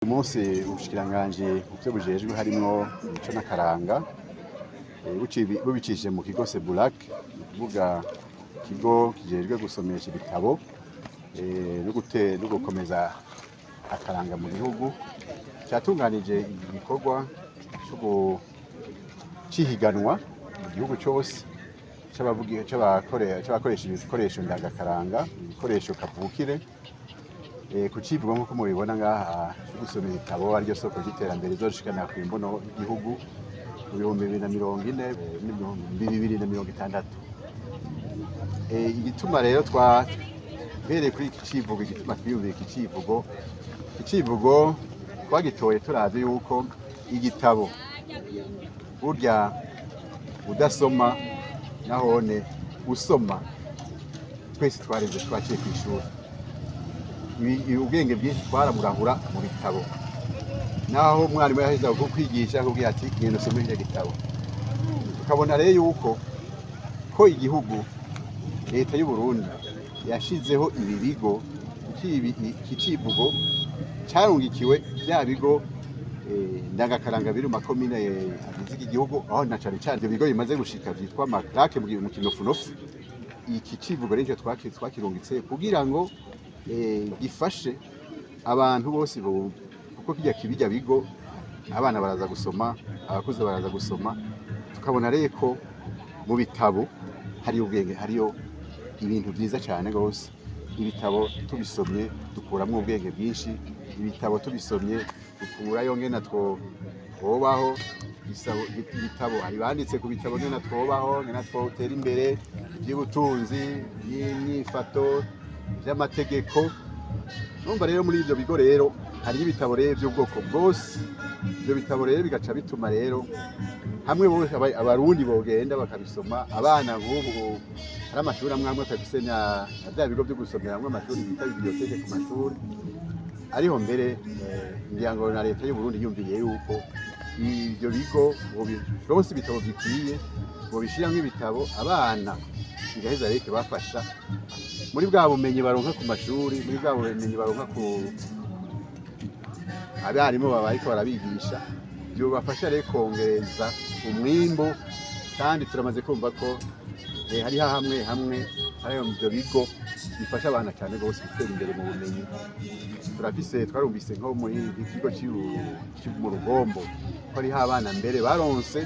Uyu munsi ubushikiranganji muvyo bujejwe harimwo imico n'akaranga bubicishije mu kigo Sebulac, ni ukuvuga ikigo kijejwe gusomesha ibitabo no gukomeza akaranga mu gihugu, catunganije igikorwa c'ihiganwa mu gihugu cose c'abakoresha ibikoresho ndangakaranga, ibikoresho kavukire, ku civugo nk'uko mubibona ngaha co gusoma ibitabo ariryo soko ry'iterambere rizodushikana kw'imbono y'igihugu mu bihumbi 2040. Igituma rero twahereye kuri iki civugo, igituma twiyumviye iki civugo twagitoye turavye yuko igitabo burya udasoma nahone usoma, twese twareze twaciye kw'ishuri, ubwenge bwinshi twaraburahura mu bitabo, naho umwarimu yaheza kukwigisha akubwira ati genda usome iki gitabo. Tukabona rero yuko igihugu, leta y'u Burundi yashizeho ibi bigo, iki civugo carungikiwe vya bigo ndangakaranga biri mu makomine agize iki gihugu, aho na cane cane ivyo bigo bimaze gushika vyitwa amakrake mu kinofunofu. Iki civugo rero twakirungitse kugira ngo gifashe abantu bose kuko kirya bigo abana baraza gusoma, abakuze baraza gusoma. Tukabona rero ko mu bitabo hariyo ubwenge, hariyo ibintu vyiza cane gose. Ibitabo tubisomye dukuramwo ubwenge bwinshi, ibitabo tubisomye dukurayo ngene twobaho. Ibitabo hari banditse ku bitabo ngene twobaho, ngene twotera imbere, ivy'ubutunzi, n'imyifato, vy'amategeko. Numva rero muri ivyo bigo rero hariyo ibitabo rero vy'ubwoko bwose. Ivyo bitabo rero bigaca bituma rero hamwe bose abarundi bogenda bakabisoma. Abana nk'ubu hari amashuri amwe atafise na vya bigo vyo gusomeramwo, amashuri bita biblioteke ku mashuri. Ariho mbere ngira ngo na leta y'u Burundi yumviye yuko ivyo bigo bobironse ibitabo bikwiye, bobishiramwo ibitabo abana bigaheza rero bafasha muri bwa bumenyi baronka ku mashuri, muri bwa bumenyi baronka ku abarimu bariko barabigisha, vyobafasha rero kongereza umwimbu. Kandi turamaze kumva ko hariho hamwe hariyo ivyo bigo bifasha abana cane gose gutera imbere mu bumenyi. Twarumvise nko muri ikigo mu Rugombo ko hariho abana mbere baronse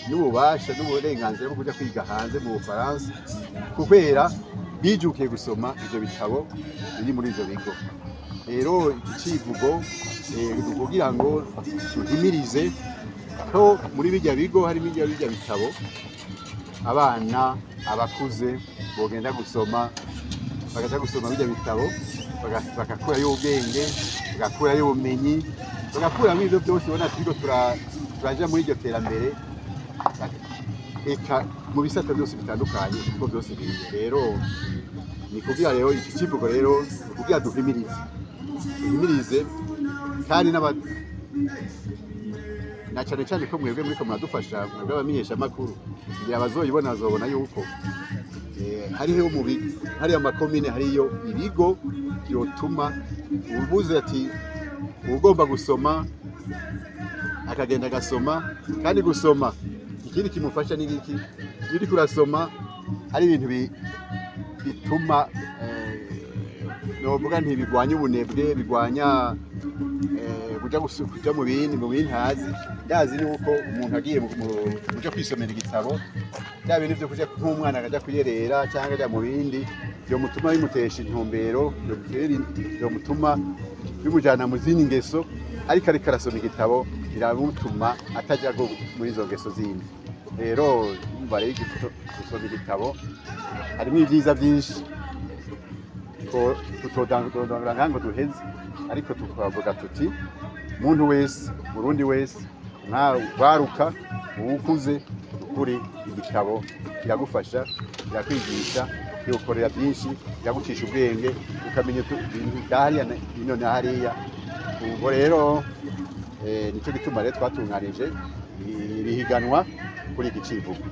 n'ububasha n'uburenganzira bwo kuja kwiga hanze mu Bufaransa, kubera bijukiye gusoma ivyo bitabo biri muri ivyo bigo. Rero iki civugo kugira ngo duhimirize ko muri birya bigo harimo birya bitabo abana, abakuze bogenda gusoma, bakaja gusoma birya bitabo, bagakurayo ubwenge, bagakurayo ubumenyi, bagakuramwo ivyo vyose ubona turiko turaja muri iryo terambere, eka mu bisata byose bitandukanye kuko byose biri. Rero ni kugira rero iki civugo rero kugira duhimirize kandi na cane cane ko mwebwe muriko muradufasha, mwebwe abamenyesha amakuru, kugira abazoyibona bazobona yuko hariyo amakomine, hariyo ibigo vyotuma ubuze ati ugomba gusoma akagenda agasoma. Kandi gusoma ikindi kimufasha ni iki, iyo uriko urasoma hari ibintu bituma novuga ntibigwanya ubunebwe, bigwanya kuja mu bindi ntazi. Ndazi yuko umuntu agiye kuja kwisomera igitabo, bya bintu vyo kuja nk'umwana akaja kuyerera canke aja mu bindi, vyomutuma bimutesha intumbero, vyomutuma bimujana mu zindi ngeso. Ariko arasoma igitabo biramutuma ataja muri izo ngeso zindi. Rero umva rero gusoma igitabo harimwo ivyiza vyinshi tutodondora ngo duheze, ariko tukavuga tuti umuntu wese, Murundi wese, waruka, uwukuze, ukuri igitabo kiragufasha, kirakwigisha, kigukorera byinshi, kiragucisha ubwenge, ukamenya ibintu hariya ino na hariya. Ubwo rero nico gituma rero twatunganije ibihiganwa kuri iki civugo.